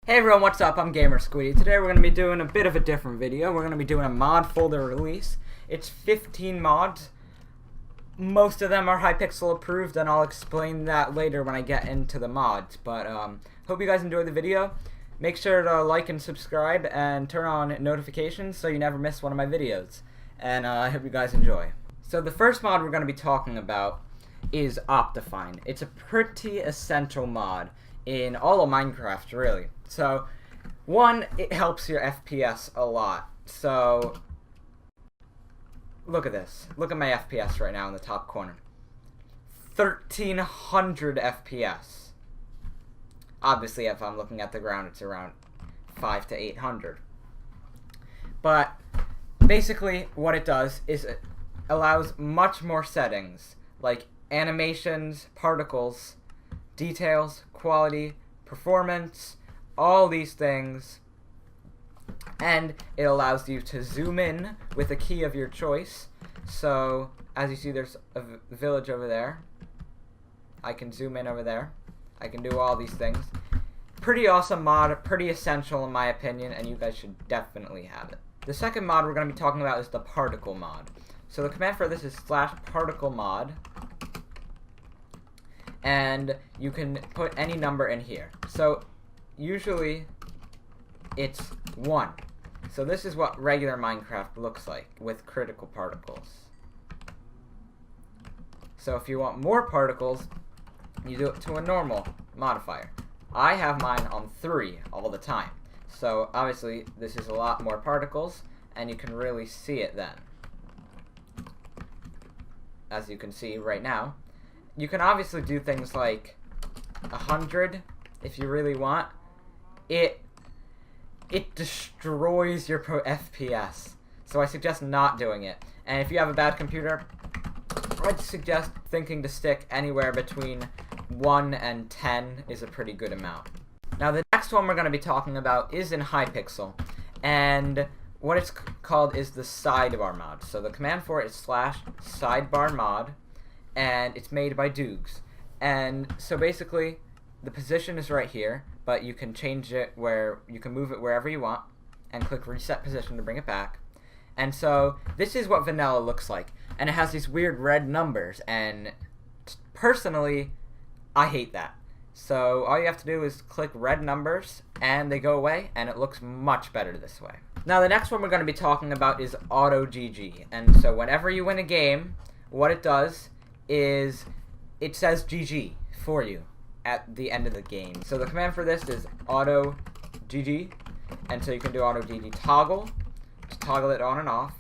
Hey everyone, what's up? I'm GamerSquiddy. Today we're going to be doing a bit of a different video. We're going to be doing a mod folder release. It's 15 mods. Most of them are Hypixel approved, and I'll explain that later when I get into the mods. But hope you guys enjoyed the video. Make sure to like and subscribe and turn on notifications so you never miss one of my videos. And I hope you guys enjoy. So the first mod we're going to be talking about is Optifine. It's a pretty essential mod in all of Minecraft, really. So, one, it helps your FPS a lot. So, look at this. Look at my FPS right now in the top corner. 1300 FPS. Obviously, if I'm looking at the ground, it's around 500 to 800. But, basically, what it does is it allows much more settings, like animations, particles, details, quality, performance, all these things, and it allows you to zoom in with a key of your choice. So as you see, there's a village over there. I can zoom in over there. I can do all these things. Pretty awesome mod, pretty essential in my opinion, and you guys should definitely have it. The second mod we're going to be talking about is the particle mod. So the command for this is /particle mod. And you can put any number in here. So usually it's 1. So this is what regular Minecraft looks like with critical particles. So if you want more particles, you do it to a normal modifier. I have mine on 3 all the time. So obviously this is a lot more particles, and you can really see it then. As you can see right now. You can obviously do things like 100 if you really want. It destroys your FPS. So I suggest not doing it. And if you have a bad computer, I'd suggest thinking to stick anywhere between 1 and 10 is a pretty good amount. Now the next one we're going to be talking about is in Hypixel. And what it's called is the sidebar mod. So the command for it is /sidebar mod. And it's made by Doogs. And so basically, the position is right here, but you can change it where you can move it wherever you want, and click reset position to bring it back. And so this is what vanilla looks like, and it has these weird red numbers, and personally, I hate that. So all you have to do is click red numbers, and they go away, and it looks much better this way. Now the next one we're going to be talking about is Auto GG, and so whenever you win a game, what it does is it says GG for you at the end of the game. So the command for this is auto GG, and so you can do auto GG toggle to toggle it on and off,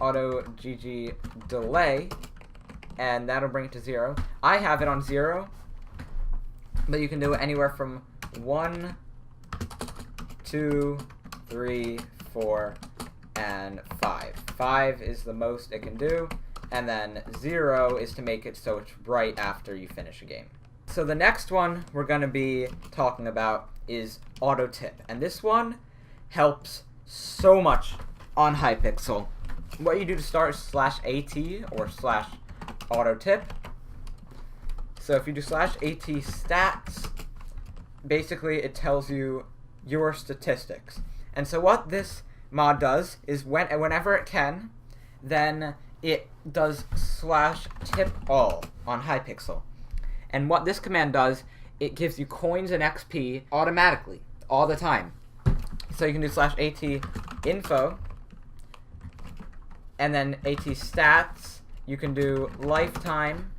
auto GG delay, and that'll bring it to 0. I have it on 0, but you can do it anywhere from 1, 2, 3, 4, and 5. 5 is the most it can do. And then 0 is to make it so it's right after you finish a game. So the next one we're going to be talking about is Auto Tip. And this one helps so much on Hypixel. What you do to start is /AT or /Auto Tip. So if you do /AT stats, basically it tells you your statistics. And so what this mod does is whenever it can, then it does /tip all on Hypixel. And what this command does, it gives you coins and XP automatically, all the time. So you can do /AT info, and then AT stats, you can do lifetime,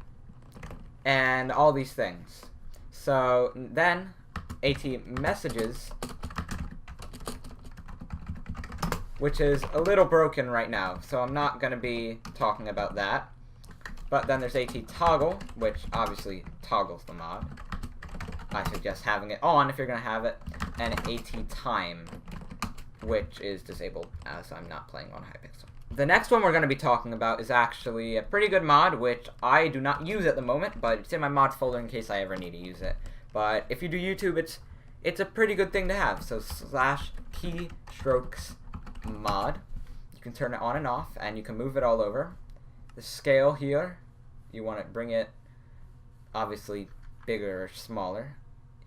and all these things. So then AT messages, which is a little broken right now, so I'm not going to be talking about that. But then there's AT toggle, which obviously toggles the mod. I suggest having it on if you're going to have it. And AT time, which is disabled as I'm not playing on Hypixel. The next one we're going to be talking about is actually a pretty good mod, which I do not use at the moment, but it's in my mods folder in case I ever need to use it. But if you do YouTube, it's a pretty good thing to have. So /keystrokes mod, you can turn it on and off, and you can move it all over. The scale here, you want to bring it obviously bigger or smaller.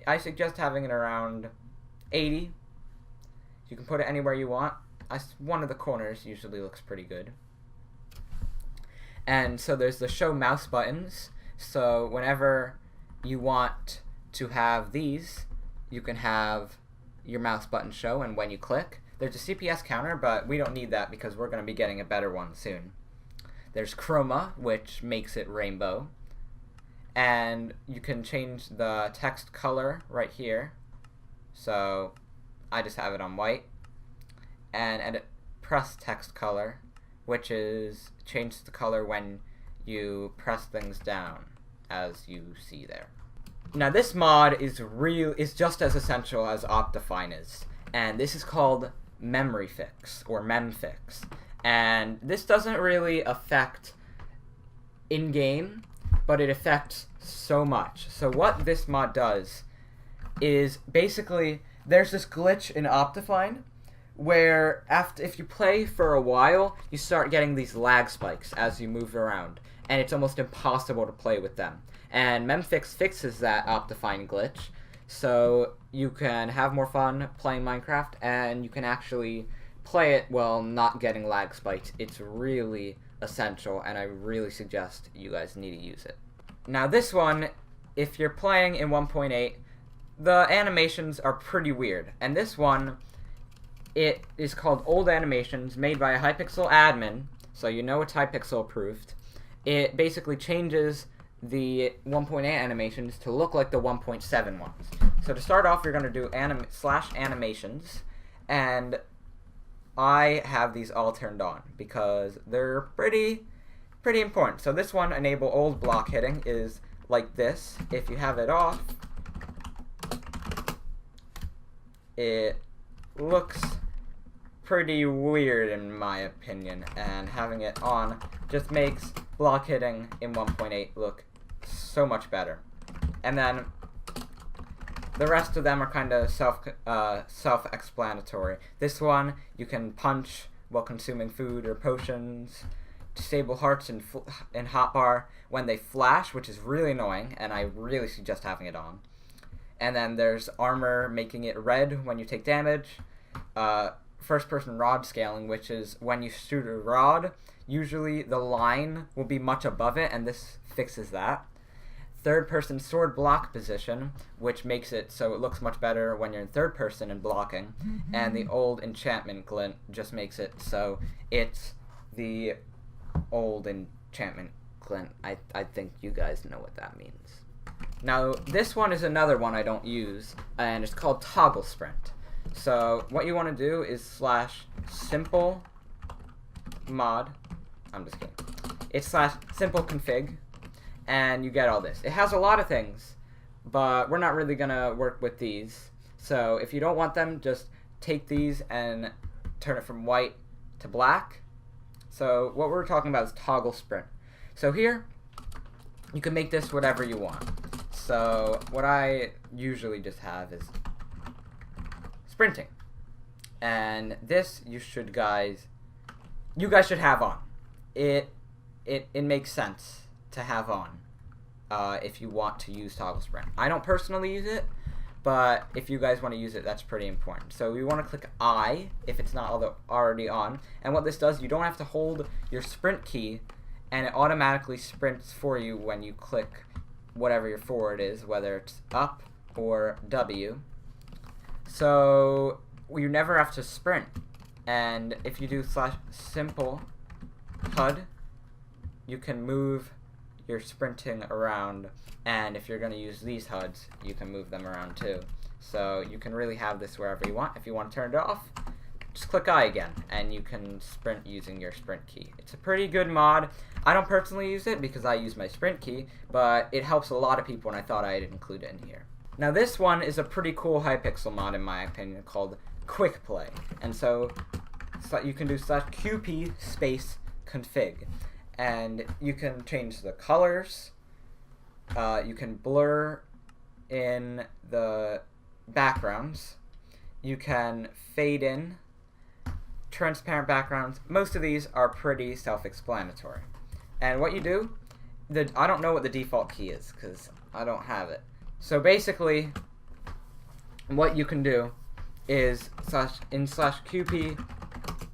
I suggest having it around 80. You can put it anywhere you want. One of the corners usually looks pretty good. And so there's the show mouse buttons. So whenever you want to have these, you can have your mouse button show, and when you click, there's a CPS counter, but we don't need that because we're going to be getting a better one soon. There's chroma, which makes it rainbow. And you can change the text color right here. So I just have it on white. And edit press text color, which is change the color when you press things down, as you see there. Now this mod is just as essential as Optifine is, and this is called MemFix or MemFix. And this doesn't really affect in-game, but it affects so much. So what this mod does is basically there's this glitch in Optifine where if you play for a while, you start getting these lag spikes as you move around, and it's almost impossible to play with them. And MemFix fixes that Optifine glitch, so you can have more fun playing Minecraft, and you can actually play it while not getting lag spikes. It's really essential, and I really suggest you guys need to use it. Now this one, if you're playing in 1.8, the animations are pretty weird, and this one, it is called Old Animations, made by a Hypixel admin, so you know it's Hypixel approved. It basically changes the 1.8 animations to look like the 1.7 ones. So to start off, you're going to do /animations, and I have these all turned on because they're pretty important. So this one, enable old block hitting, is like this. If you have it off, it looks pretty weird in my opinion, and having it on just makes block hitting in 1.8 look so much better. And then the rest of them are kind of self-explanatory. This one, you can punch while consuming food or potions, disable hearts in hotbar when they flash, which is really annoying, and I really suggest having it on. And then there's armor, making it red when you take damage. First-person rod scaling, which is when you shoot a rod, usually the line will be much above it, and this fixes that. Third-person sword block position, which makes it so it looks much better when you're in third person and blocking. And the old enchantment glint just makes it so it's the old enchantment glint. I think you guys know what that means. Now, this one is another one I don't use, and it's called toggle sprint. So what you want to do is /simple mod. I'm just kidding. It's /simple config, and you get all this. It has a lot of things, but we're not really gonna work with these. So if you don't want them, just take these and turn it from white to black. So what we're talking about is toggle sprint. So here, you can make this whatever you want. So what I usually just have is sprinting, and this you guys should have on. It makes sense to have on if you want to use toggle sprint. I don't personally use it, but if you guys want to use it, that's pretty important. So we want to click I if it's not already on, and what this does, you don't have to hold your sprint key, and it automatically sprints for you when you click whatever your forward is, whether it's up or W. So you never have to sprint. And if you do /simple HUD, you can move your sprinting around, and if you're going to use these HUDs, you can move them around too. So you can really have this wherever you want. If you want to turn it off, just click I again, and you can sprint using your sprint key. It's a pretty good mod. I don't personally use it because I use my sprint key, but it helps a lot of people, and I thought I'd include it in here. Now this one is a pretty cool Hypixel mod in my opinion called Quickplay, and so you can do /qp space config, and you can change the colors, you can blur in the backgrounds, you can fade in, transparent backgrounds. Most of these are pretty self-explanatory. And what you do, I don't know what the default key is because I don't have it. So basically, what you can do is in /qp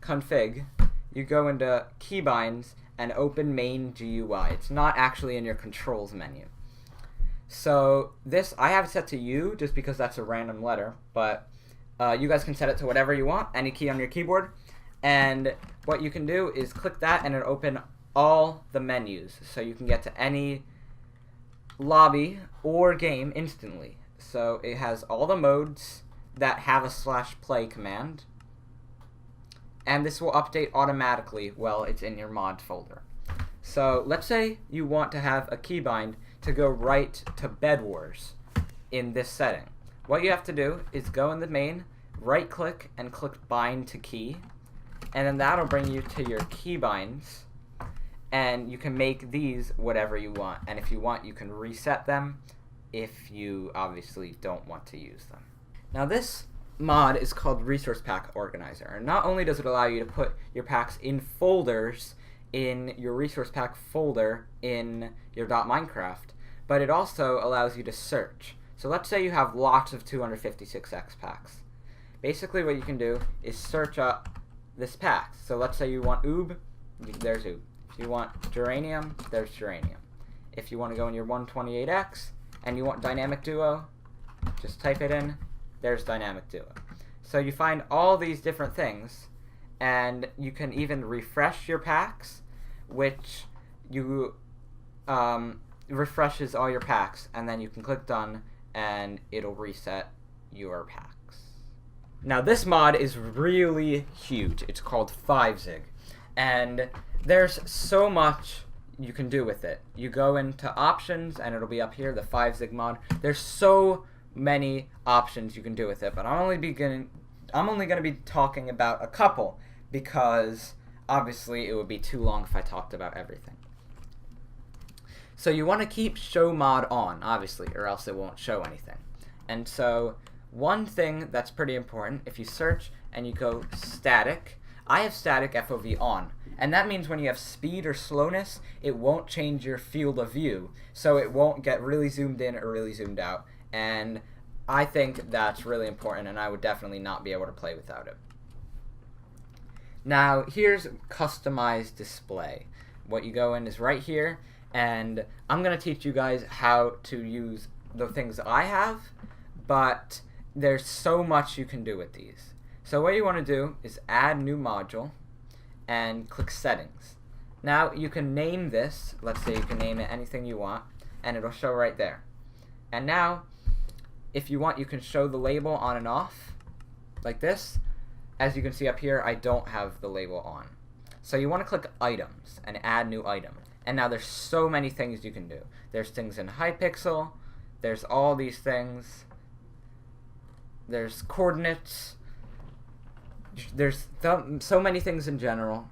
config, you go into keybinds and open main GUI. It's not actually in your controls menu. So this, I have it set to U just because that's a random letter, but you guys can set it to whatever you want, any key on your keyboard. And what you can do is click that and it'll open all the menus. So you can get to any lobby or game instantly. So it has all the modes that have a /play command. And this will update automatically while it's in your mod folder. So let's say you want to have a keybind to go right to Bed Wars in this setting. What you have to do is go in the main, right click and click bind to key, and then that'll bring you to your keybinds, and you can make these whatever you want. And if you want, you can reset them if you obviously don't want to use them. Now this mod is called Resource Pack Organizer, and not only does it allow you to put your packs in folders in your resource pack folder in your .minecraft, but it also allows you to search. So let's say you have lots of 256X packs. Basically what you can do is search up this pack. So let's say you want oob, there's oob. If you want geranium, there's geranium. If you want to go in your 128X and you want dynamic duo, just type it in, there's dynamic duo. So you find all these different things, and you can even refresh your packs, which you refreshes all your packs, and then you can click done and it'll reset your packs. Now this mod is really huge. It's called 5zig, and there's so much you can do with it. You go into options and it'll be up here, the 5zig mod. There's so many options you can do with it, but I'm only going to be talking about a couple because obviously it would be too long if I talked about everything. So you want to keep show mod on, obviously, or else it won't show anything. And so one thing that's pretty important, if you search and you go static, I have static FOV on. And that means when you have speed or slowness, it won't change your field of view. So it won't get really zoomed in or really zoomed out. And I think that's really important, and I would definitely not be able to play without it. Now, here's customized display. What you go in is right here, and I'm going to teach you guys how to use the things I have, but there's so much you can do with these. So what you want to do is add new module and click settings. Now you can name this, let's say you can name it anything you want, and it'll show right there. And now if you want, you can show the label on and off like this. As you can see up here, I don't have the label on. So you want to click items and add new item. And now there's so many things you can do. There's things in Hypixel, there's all these things, there's coordinates, there's so many things in general.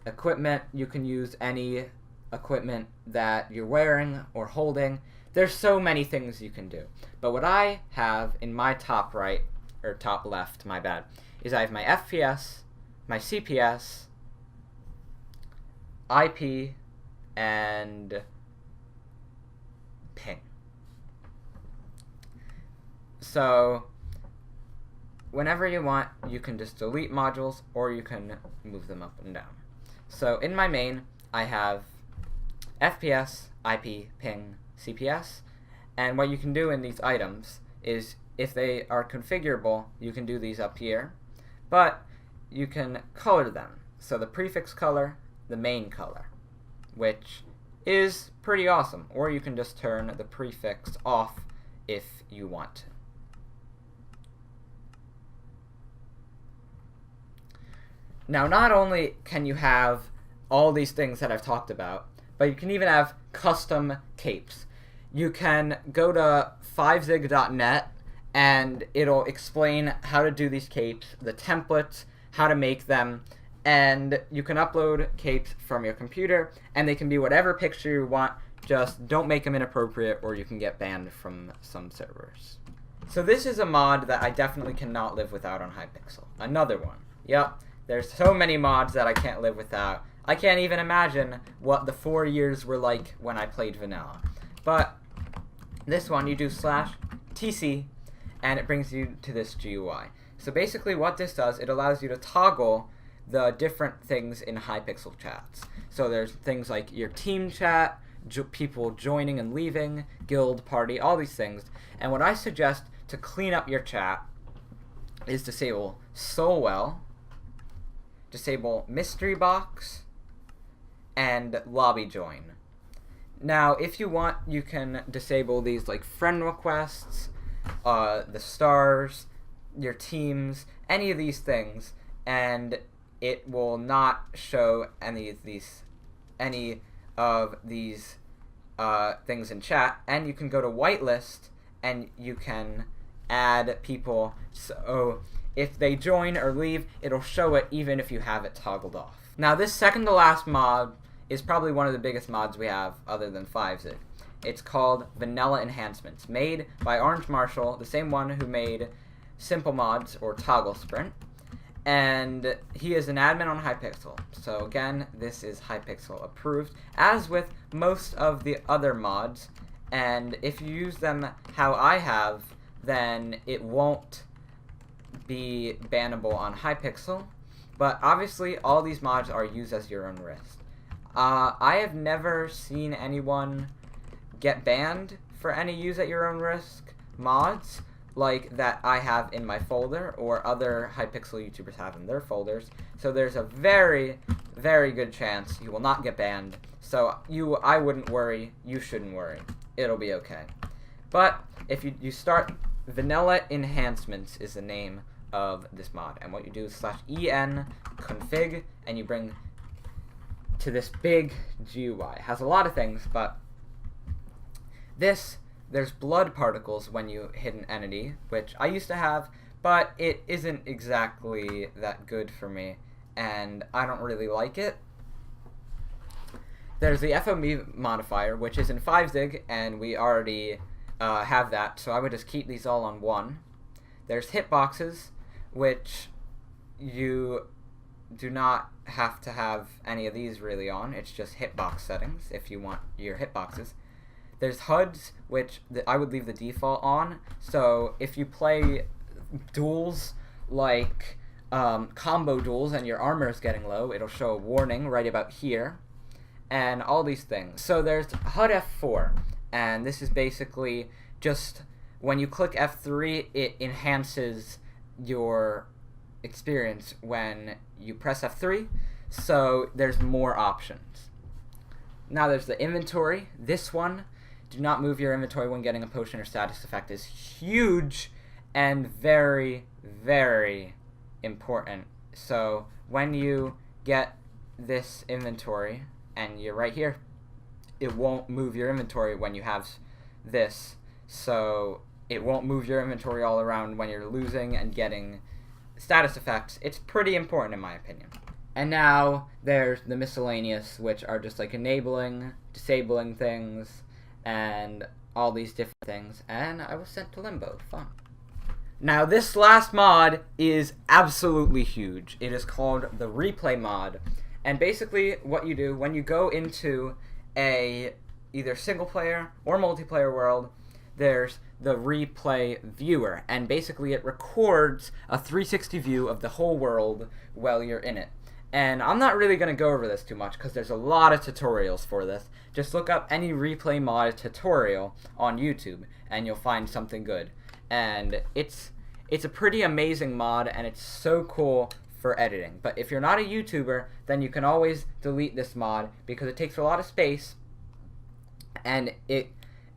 Equipment, you can use any equipment that you're wearing or holding. There's so many things you can do. But what I have in my top right, or top left, my bad, is I have my FPS, my CPS, IP, and ping. So whenever you want, you can just delete modules or you can move them up and down. So in my main, I have FPS, IP, ping, CPS, and what you can do in these items is if they are configurable, you can do these up here, but you can color them. So the prefix color, the main color, which is pretty awesome, or you can just turn the prefix off if you want to. Now, not only can you have all these things that I've talked about, but you can even have custom capes. You can go to 5zig.net and it'll explain how to do these capes, the templates, how to make them, and you can upload capes from your computer, and they can be whatever picture you want, just don't make them inappropriate or you can get banned from some servers. So this is a mod that I definitely cannot live without on Hypixel. Another one. Yep, there's so many mods that I can't live without. I can't even imagine what the 4 years were like when I played vanilla. But this one, you do /TC, and it brings you to this GUI. So basically what this does, it allows you to toggle the different things in Hypixel chats. So there's things like your team chat, people joining and leaving, guild, party, all these things. And what I suggest to clean up your chat is disable Soulwell, disable Mystery Box, and Lobby Join. Now, if you want, you can disable these like friend requests, the stars, your teams, any of these things, and it will not show any of these things in chat. And you can go to whitelist, and you can add people. So if they join or leave, it'll show it even if you have it toggled off. Now, this second to last mod is probably one of the biggest mods we have other than 5zig. It's called Vanilla Enhancements, made by Orange Marshall, the same one who made Simple Mods or Toggle Sprint. And he is an admin on Hypixel. So again, this is Hypixel approved, as with most of the other mods. And if you use them how I have, then it won't be bannable on Hypixel. But obviously, all these mods are used as your own risk. I have never seen anyone get banned for any use at your own risk mods like that I have in my folder or other Hypixel YouTubers have in their folders. So there's a very, very good chance you will not get banned. So I wouldn't worry. You shouldn't worry. It'll be okay. But if you start, Vanilla Enhancements is the name of this mod. And what you do is /en config, and you bring to this big GUI. It has a lot of things, but there's blood particles when you hit an entity, which I used to have, but it isn't exactly that good for me, and I don't really like it. There's the FOV modifier, which is in 5zig, and we already have that, so I would just keep these all on 1. There's hitboxes, which you do not have to have any of these really on. It's just hitbox settings if you want your hitboxes. There's HUDs, which I would leave the default on. So if you play duels like combo duels and your armor is getting low, it'll show a warning right about here, and all these things. So there's HUD F4, and this is basically just when you click F3, it enhances your experience when you press F3, so there's more options. Now there's the inventory. This one, do not move your inventory when getting a potion or status effect, is huge and very, very important. So when you get this inventory and you're right here, it won't move your inventory when you have this, so it won't move your inventory all around when you're losing and getting status effects. It's pretty important in my opinion. And now there's the miscellaneous, which are just like enabling, disabling things, and all these different things. And I was sent to limbo. Fun. Now this last mod is absolutely huge. It is called the replay mod. And basically what you do when you go into a either single player or multiplayer world, there's the replay viewer, and basically it records a 360 view of the whole world while you're in it. And I'm not really going to go over this too much because there's a lot of tutorials for this. Just look up any replay mod tutorial on YouTube and you'll find something good. And it's a pretty amazing mod, and it's so cool for editing. But if you're not a YouTuber, then you can always delete this mod because it takes a lot of space and it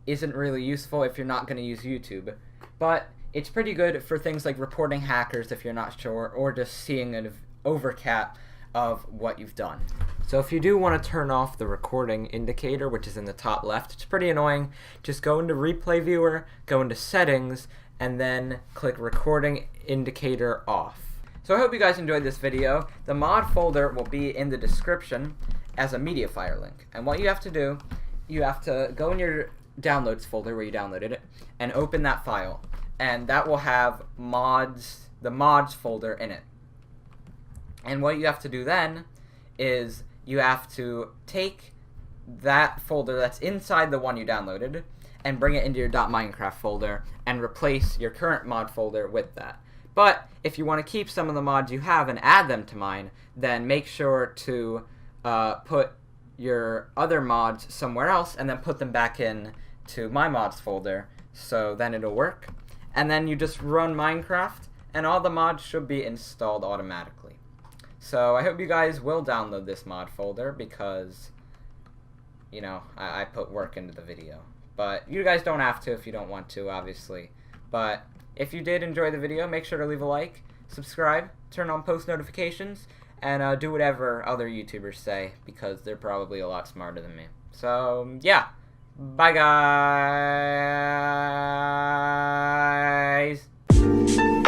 isn't really useful if you're not going to use YouTube. But it's pretty good for things like reporting hackers if you're not sure, or just seeing an overcap of what you've done. So if you do want to turn off the recording indicator, which is in the top left, it's pretty annoying. Just go into replay viewer, go into settings, and then click recording indicator off. So I hope you guys enjoyed this video. The mod folder will be in the description as a Mediafire link. And what you have to do, you have to go in your downloads folder where you downloaded it and open that file, and that will have mods, the mods folder in it. And what you have to do then is you have to take that folder that's inside the one you downloaded and bring it into your .minecraft folder and replace your current mod folder with that. But if you want to keep some of the mods you have and add them to mine, then make sure to put your other mods somewhere else and then put them back in to my mods folder, so then it'll work. And then you just run Minecraft and all the mods should be installed automatically. So I hope you guys will download this mod folder because, you know, I put work into the video. But you guys don't have to if you don't want to, obviously. But if you did enjoy the video, make sure to leave a like, subscribe, turn on post notifications, and do whatever other YouTubers say, because they're probably a lot smarter than me. So, yeah. Bye, guys.